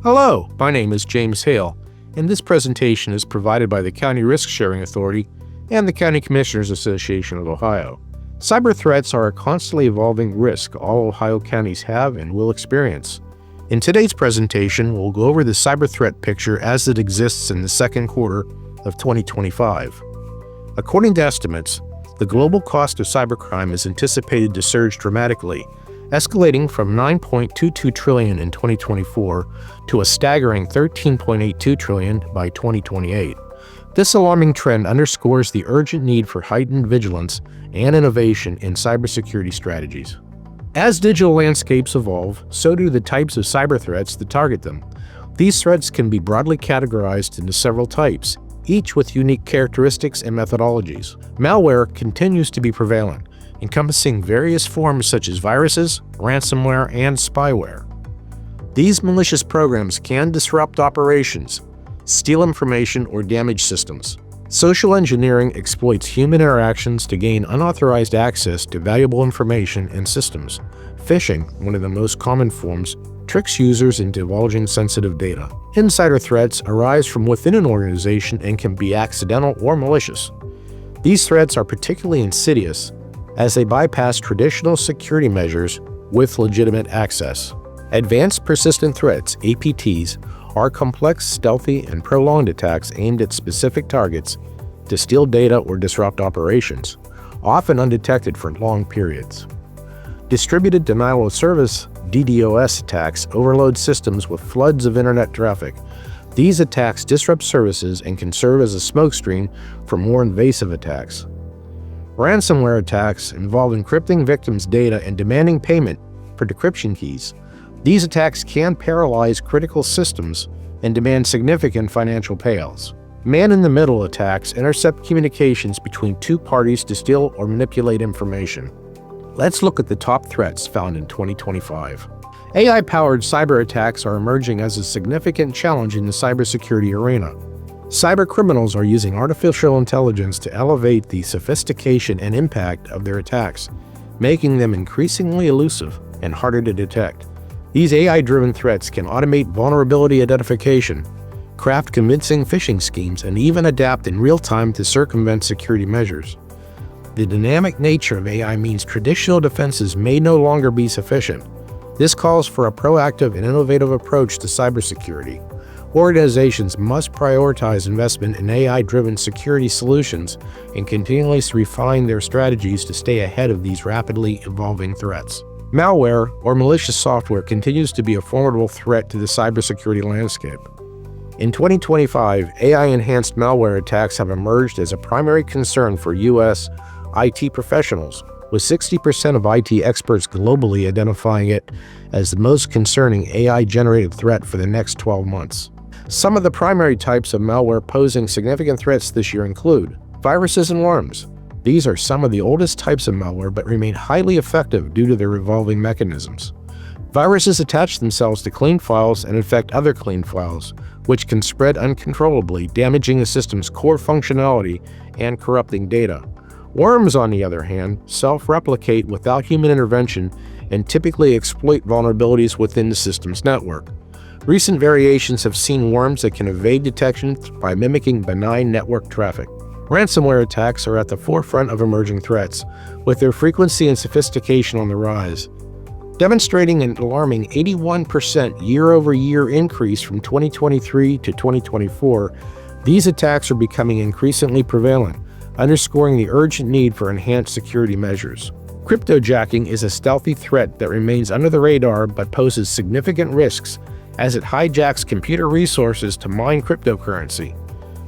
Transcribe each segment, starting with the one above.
Hello, my name is James Hale, and this presentation is provided by the County Risk Sharing Authority and the County Commissioners Association of Ohio. Cyber threats are a constantly evolving risk all Ohio counties have and will experience. In today's presentation, we'll go over the cyber threat picture as it exists in the second quarter of 2025. According to estimates, the global cost of cybercrime is anticipated to surge dramatically, escalating from $9.22 trillion in 2024 to a staggering $13.82 trillion by 2028. This alarming trend underscores the urgent need for heightened vigilance and innovation in cybersecurity strategies. As digital landscapes evolve, so do the types of cyber threats that target them. These threats can be broadly categorized into several types, each with unique characteristics and methodologies. Malware continues to be prevalent, encompassing various forms such as viruses, ransomware, and spyware. These malicious programs can disrupt operations, steal information, or damage systems. Social engineering exploits human interactions to gain unauthorized access to valuable information and systems. Phishing, one of the most common forms, tricks users into divulging sensitive data. Insider threats arise from within an organization and can be accidental or malicious. These threats are particularly insidious as they bypass traditional security measures with legitimate access. Advanced Persistent Threats, APTs, are complex, stealthy, and prolonged attacks aimed at specific targets to steal data or disrupt operations, often undetected for long periods. Distributed Denial of Service, DDoS attacks overload systems with floods of internet traffic. These attacks disrupt services and can serve as a smokescreen for more invasive attacks. Ransomware attacks involve encrypting victims' data and demanding payment for decryption keys. These attacks can paralyze critical systems and demand significant financial payouts. Man-in-the-middle attacks intercept communications between two parties to steal or manipulate information. Let's look at the top threats found in 2025. AI-powered cyber attacks are emerging as a significant challenge in the cybersecurity arena. Cybercriminals are using artificial intelligence to elevate the sophistication and impact of their attacks, making them increasingly elusive and harder to detect. These AI-driven threats can automate vulnerability identification, craft convincing phishing schemes, and even adapt in real time to circumvent security measures. The dynamic nature of AI means traditional defenses may no longer be sufficient. This calls for a proactive and innovative approach to cybersecurity. Organizations must prioritize investment in AI-driven security solutions and continuously refine their strategies to stay ahead of these rapidly evolving threats. Malware, or malicious software, continues to be a formidable threat to the cybersecurity landscape. In 2025, AI-enhanced malware attacks have emerged as a primary concern for U.S. IT professionals, with 60% of IT experts globally identifying it as the most concerning AI-generated threat for the next 12 months. Some of the primary types of malware posing significant threats this year include viruses and worms. These are some of the oldest types of malware but remain highly effective due to their evolving mechanisms. Viruses attach themselves to clean files and infect other clean files, which can spread uncontrollably, damaging the system's core functionality and corrupting data. Worms, on the other hand, self-replicate without human intervention and typically exploit vulnerabilities within the system's network. Recent variations have seen worms that can evade detection by mimicking benign network traffic. Ransomware attacks are at the forefront of emerging threats, with their frequency and sophistication on the rise. Demonstrating an alarming 81% year-over-year increase from 2023 to 2024, these attacks are becoming increasingly prevalent, underscoring the urgent need for enhanced security measures. Cryptojacking is a stealthy threat that remains under the radar but poses significant risks as it hijacks computer resources to mine cryptocurrency.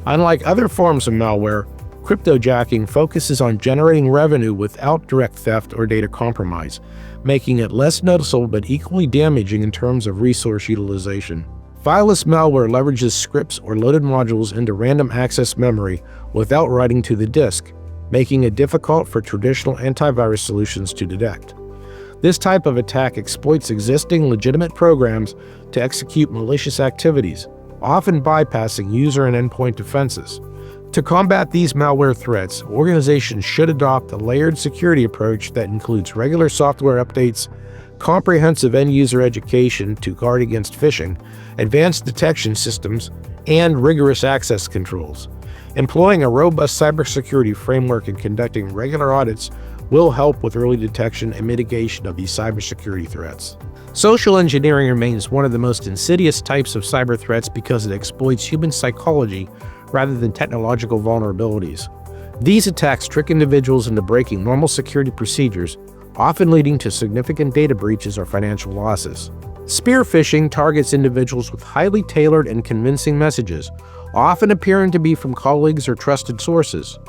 Unlike other forms of malware, cryptojacking focuses on generating revenue without direct theft or data compromise, making it less noticeable but equally damaging in terms of resource utilization. Fileless malware leverages scripts or loaded modules into random access memory without writing to the disk, making it difficult for traditional antivirus solutions to detect. This type of attack exploits existing legitimate programs to execute malicious activities, often bypassing user and endpoint defenses. To combat these malware threats, organizations should adopt a layered security approach that includes regular software updates, comprehensive end-user education to guard against phishing, advanced detection systems, and rigorous access controls. Employing a robust cybersecurity framework and conducting regular audits will help with early detection and mitigation of these cybersecurity threats. Social engineering remains one of the most insidious types of cyber threats because it exploits human psychology rather than technological vulnerabilities. These attacks trick individuals into breaking normal security procedures, often leading to significant data breaches or financial losses. Spear phishing targets individuals with highly tailored and convincing messages, often appearing to be from colleagues or trusted sources.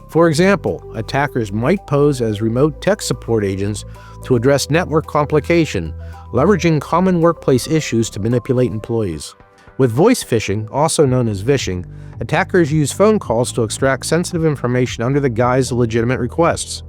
For example, attackers might pose as remote tech support agents to address network complication, leveraging common workplace issues to manipulate employees. With voice phishing, also known as vishing, attackers use phone calls to extract sensitive information under the guise of legitimate requests.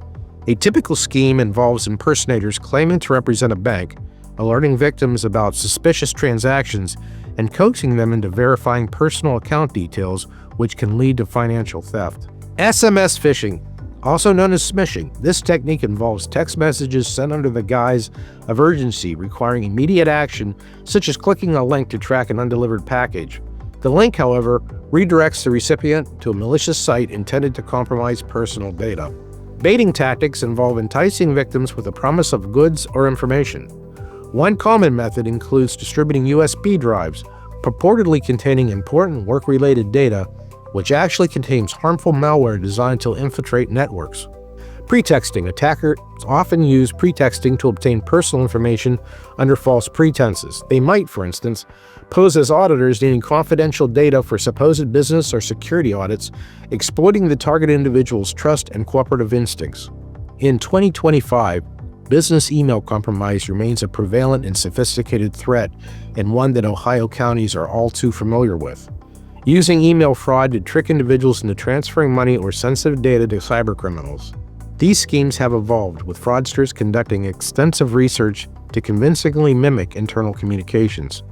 A typical scheme involves impersonators claiming to represent a bank, alerting victims about suspicious transactions, and coaxing them into verifying personal account details, which can lead to financial theft. SMS phishing, also known as smishing. This technique involves text messages sent under the guise of urgency, requiring immediate action, such as clicking a link to track an undelivered package. The link, however, redirects the recipient to a malicious site intended to compromise personal data. Baiting tactics involve enticing victims with a promise of goods or information. One common method includes distributing USB drives, purportedly containing important work-related data, which actually contains harmful malware designed to infiltrate networks. Pretexting. Attackers often use pretexting to obtain personal information under false pretenses. They might, for instance, pose as auditors needing confidential data for supposed business or security audits, exploiting the target individual's trust and cooperative instincts. In 2025, business email compromise remains a prevalent and sophisticated threat, and one that Ohio counties are all too familiar with. Using email fraud to trick individuals into transferring money or sensitive data to cybercriminals. These schemes have evolved, with fraudsters conducting extensive research to convincingly mimic internal communications.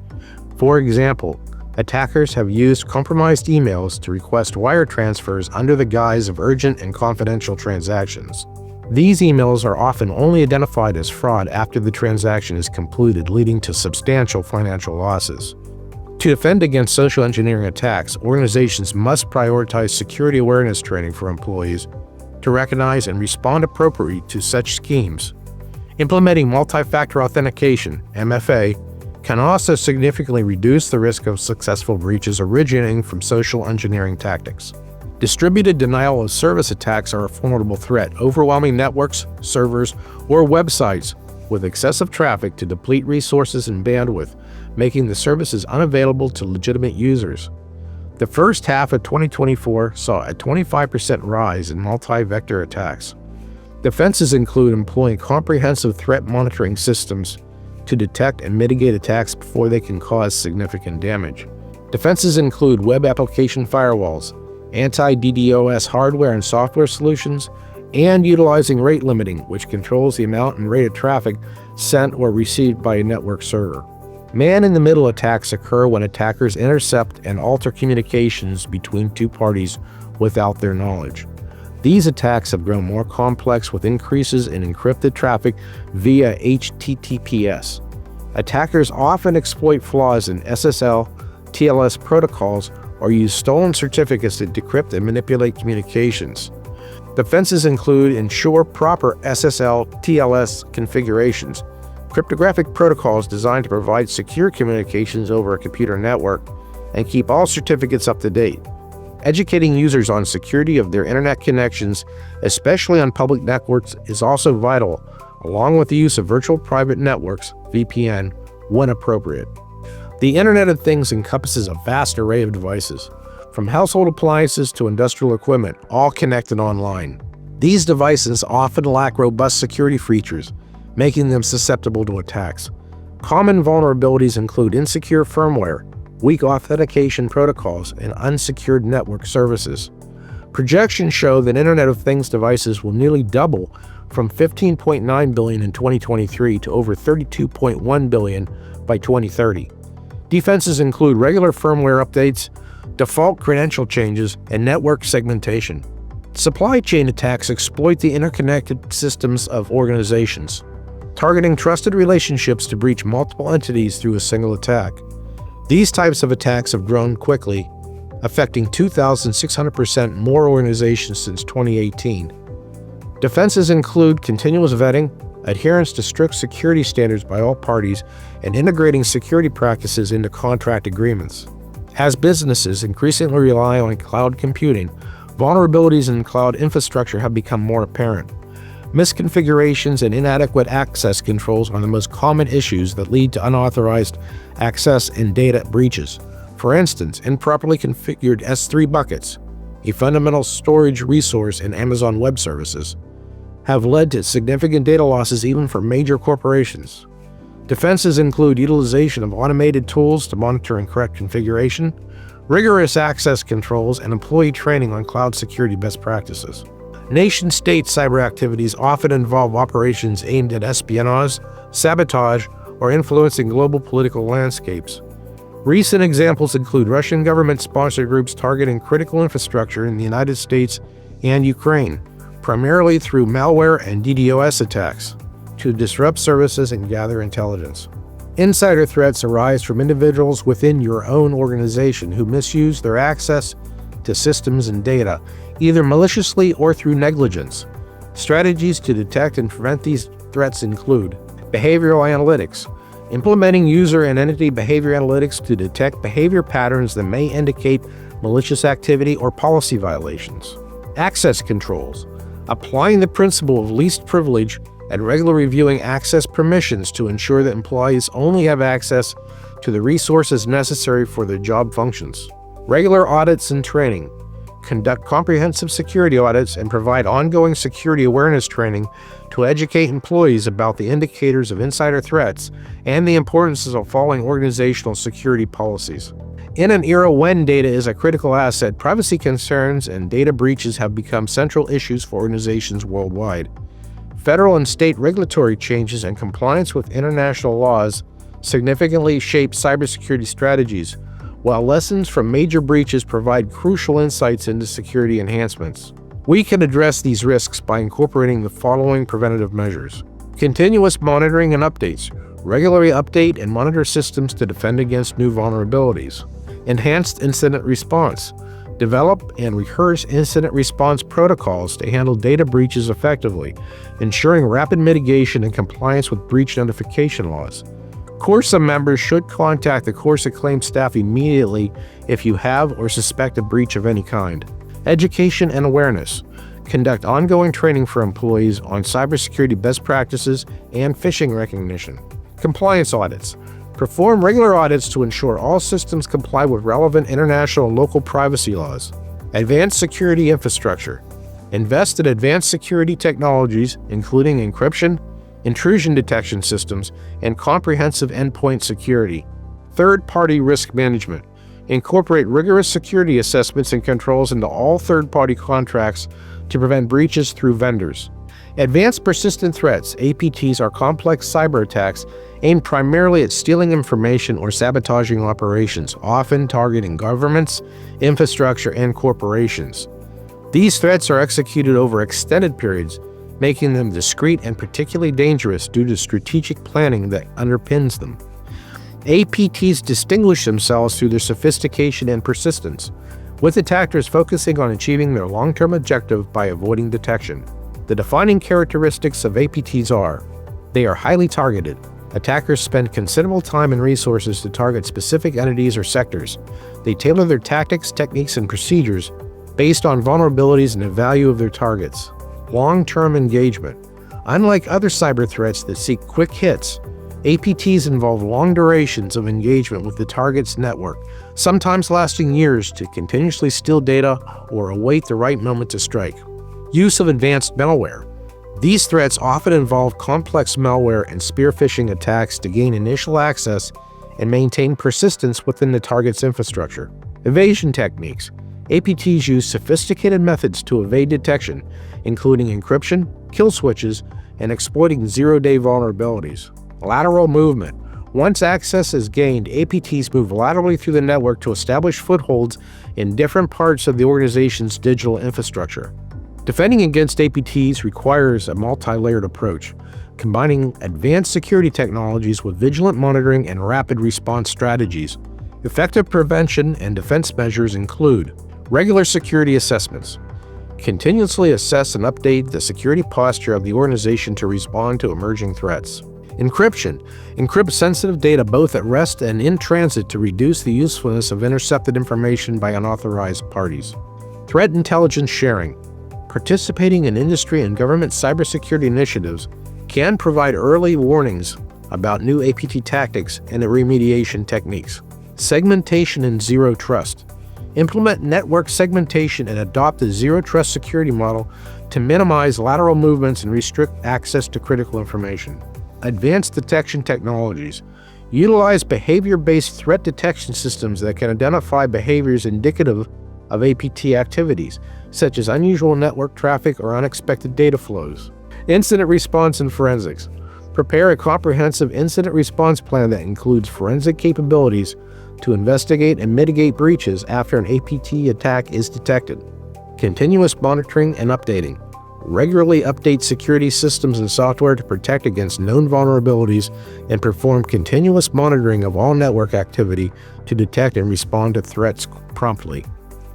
For example, attackers have used compromised emails to request wire transfers under the guise of urgent and confidential transactions. These emails are often only identified as fraud after the transaction is completed, leading to substantial financial losses. To defend against social engineering attacks, organizations must prioritize security awareness training for employees to recognize and respond appropriately to such schemes. Implementing multi-factor authentication, MFA, can also significantly reduce the risk of successful breaches originating from social engineering tactics. Distributed denial of service attacks are a formidable threat, overwhelming networks, servers, or websites with excessive traffic to deplete resources and bandwidth, making the services unavailable to legitimate users. The first half of 2024 saw a 25% rise in multi-vector attacks. Defenses include employing comprehensive threat monitoring systems to detect and mitigate attacks before they can cause significant damage. Defenses include web application firewalls, anti-DDoS hardware and software solutions, and utilizing rate limiting, which controls the amount and rate of traffic sent or received by a network server. Man-in-the-middle attacks occur when attackers intercept and alter communications between two parties without their knowledge. These attacks have grown more complex with increases in encrypted traffic via HTTPS. Attackers often exploit flaws in SSL, TLS protocols, or use stolen certificates to decrypt and manipulate communications. Defenses include ensure proper SSL, TLS configurations, cryptographic protocols designed to provide secure communications over a computer network, and keep all certificates up to date. Educating users on security of their internet connections, especially on public networks, is also vital, along with the use of virtual private networks, VPN, when appropriate. The Internet of Things encompasses a vast array of devices, from household appliances to industrial equipment, all connected online. These devices often lack robust security features, making them susceptible to attacks. Common vulnerabilities include insecure firmware, weak authentication protocols, and unsecured network services. Projections show that Internet of Things devices will nearly double from 15.9 billion in 2023 to over 32.1 billion by 2030. Defenses include regular firmware updates, default credential changes, and network segmentation. Supply chain attacks exploit the interconnected systems of organizations. targeting trusted relationships to breach multiple entities through a single attack. These types of attacks have grown quickly, affecting 2,600% more organizations since 2018. Defenses include continuous vetting, adherence to strict security standards by all parties, and integrating security practices into contract agreements. As businesses increasingly rely on cloud computing, vulnerabilities in cloud infrastructure have become more apparent. Misconfigurations and inadequate access controls are the most common issues that lead to unauthorized access and data breaches. For instance, improperly configured S3 buckets, a fundamental storage resource in Amazon Web Services, have led to significant data losses even for major corporations. Defenses include utilization of automated tools to monitor and correct configuration, rigorous access controls, and employee training on cloud security best practices. Nation-state cyber activities often involve operations aimed at espionage, sabotage, or influencing global political landscapes. Recent examples include Russian government-sponsored groups targeting critical infrastructure in the United States and Ukraine, primarily through malware and DDoS attacks, to disrupt services and gather intelligence. Insider threats arise from individuals within your own organization who misuse their access to systems and data, either maliciously or through negligence. Strategies to detect and prevent these threats include behavioral analytics, implementing user and entity behavior analytics to detect behavior patterns that may indicate malicious activity or policy violations. Access controls, applying the principle of least privilege and regularly reviewing access permissions to ensure that employees only have access to the resources necessary for their job functions. Regular audits and training, conduct comprehensive security audits and provide ongoing security awareness training to educate employees about the indicators of insider threats and the importance of following organizational security policies. In an era when data is a critical asset, privacy concerns and data breaches have become central issues for organizations worldwide. Federal and state regulatory changes and compliance with international laws significantly shape cybersecurity strategies, while lessons from major breaches provide crucial insights into security enhancements. We can address these risks by incorporating the following preventative measures: continuous monitoring and updates. Regularly update and monitor systems to defend against new vulnerabilities. Enhanced incident response. Develop and rehearse incident response protocols to handle data breaches effectively, ensuring rapid mitigation and compliance with breach notification laws. CORSA members should contact the CORSA claim staff immediately if you have or suspect a breach of any kind. Education and awareness. Conduct ongoing training for employees on cybersecurity best practices and phishing recognition. Compliance audits. Perform regular audits to ensure all systems comply with relevant international and local privacy laws. Advanced security infrastructure. Invest in advanced security technologies, including encryption, intrusion detection systems, and comprehensive endpoint security. Third-party risk management. Incorporate rigorous security assessments and controls into all third-party contracts to prevent breaches through vendors. Advanced persistent threats, APTs, are complex cyber attacks aimed primarily at stealing information or sabotaging operations, often targeting governments, infrastructure, and corporations. These threats are executed over extended periods, making them discrete and particularly dangerous due to strategic planning that underpins them. APTs distinguish themselves through their sophistication and persistence, with attackers focusing on achieving their long-term objective by avoiding detection. The defining characteristics of APTs are: they are highly targeted. Attackers spend considerable time and resources to target specific entities or sectors. They tailor their tactics, techniques, and procedures based on vulnerabilities and the value of their targets. Long-term engagement. Unlike other cyber threats that seek quick hits, APTs involve long durations of engagement with the target's network, sometimes lasting years, to continuously steal data or await the right moment to strike. Use of advanced malware. These threats often involve complex malware and spear phishing attacks to gain initial access and maintain persistence within the target's infrastructure. Evasion techniques. APTs use sophisticated methods to evade detection, including encryption, kill switches, and exploiting zero-day vulnerabilities. Lateral movement. Once access is gained, APTs move laterally through the network to establish footholds in different parts of the organization's digital infrastructure. Defending against APTs requires a multi-layered approach, combining advanced security technologies with vigilant monitoring and rapid response strategies. Effective prevention and defense measures include regular security assessments. Continuously assess and update the security posture of the organization to respond to emerging threats. Encryption. Encrypt sensitive data both at rest and in transit to reduce the usefulness of intercepted information by unauthorized parties. Threat intelligence sharing. Participating in industry and government cybersecurity initiatives can provide early warnings about new APT tactics and remediation techniques. Segmentation and zero trust. Implement network segmentation and adopt a zero-trust security model to minimize lateral movements and restrict access to critical information. Advanced detection technologies. Utilize behavior-based threat detection systems that can identify behaviors indicative of APT activities, such as unusual network traffic or unexpected data flows. Incident response and forensics. Prepare a comprehensive incident response plan that includes forensic capabilities to investigate and mitigate breaches after an APT attack is detected. Continuous monitoring and updating. Regularly update security systems and software to protect against known vulnerabilities and perform continuous monitoring of all network activity to detect and respond to threats promptly.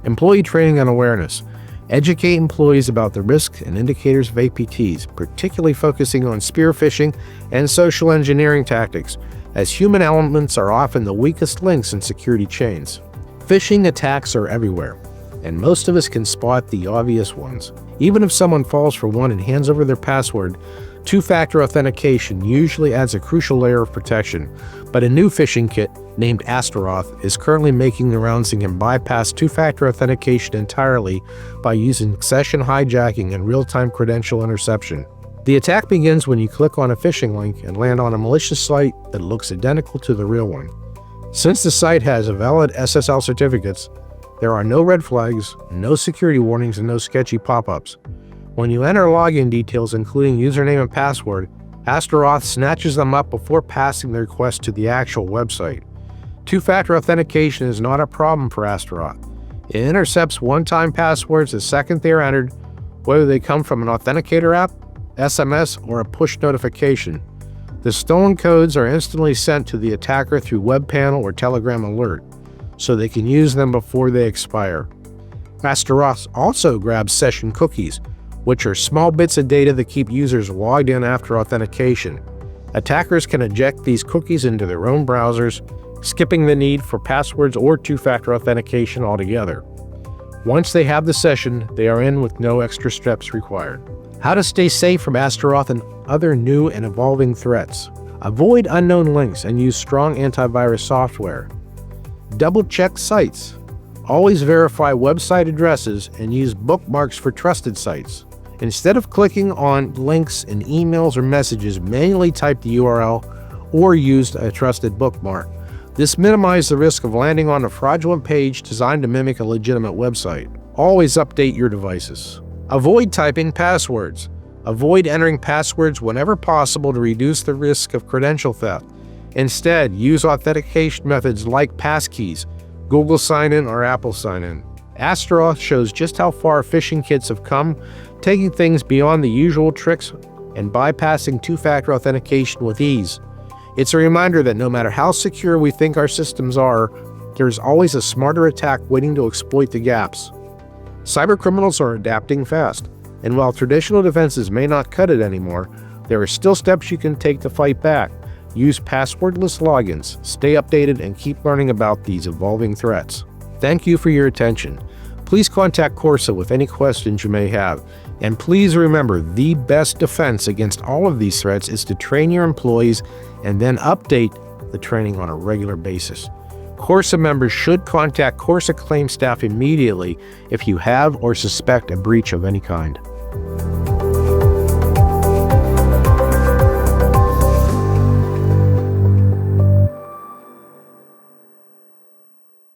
Employee training and awareness. Educate employees about the risks and indicators of APTs, particularly focusing on spear phishing and social engineering tactics, as human elements are often the weakest links in security chains. Phishing attacks are everywhere, and most of us can spot the obvious ones. Even if someone falls for one and hands over their password, two-factor authentication usually adds a crucial layer of protection, but a new phishing kit named Astaroth is currently making the rounds and can bypass two-factor authentication entirely by using session hijacking and real-time credential interception. The attack begins when you click on a phishing link and land on a malicious site that looks identical to the real one. Since the site has valid SSL certificates, there are no red flags, no security warnings, and no sketchy pop-ups. When you enter login details, including username and password, Astaroth snatches them up before passing the request to the actual website. Two-factor authentication is not a problem for Astaroth. It intercepts one-time passwords the second they are entered, whether they come from an authenticator app, SMS, or a push notification. The stolen codes are instantly sent to the attacker through web panel or Telegram alert, so they can use them before they expire. Astaroth also grabs session cookies, which are small bits of data that keep users logged in after authentication. Attackers can eject these cookies into their own browsers, skipping the need for passwords or two-factor authentication altogether. Once they have the session, they are in with no extra steps required. How to stay safe from Astaroth and other new and evolving threats. Avoid unknown links and use strong antivirus software. Double-check sites. Always verify website addresses and use bookmarks for trusted sites. Instead of clicking on links in emails or messages, manually type the URL or use a trusted bookmark. This minimizes the risk of landing on a fraudulent page designed to mimic a legitimate website. Always update your devices. Avoid typing passwords. Avoid entering passwords whenever possible to reduce the risk of credential theft. Instead, use authentication methods like passkeys, Google Sign-In, or Apple Sign-In. Astaroth shows just how far phishing kits have come, taking things beyond the usual tricks and bypassing two-factor authentication with ease. It's a reminder that no matter how secure we think our systems are, there's always a smarter attack waiting to exploit the gaps. Cybercriminals are adapting fast, and while traditional defenses may not cut it anymore, there are still steps you can take to fight back. Use passwordless logins, stay updated, and keep learning about these evolving threats. Thank you for your attention. Please contact Corsa with any questions you may have. And please remember, the best defense against all of these threats is to train your employees and then update the training on a regular basis. Corsa members should contact Corsa claim staff immediately if you have or suspect a breach of any kind.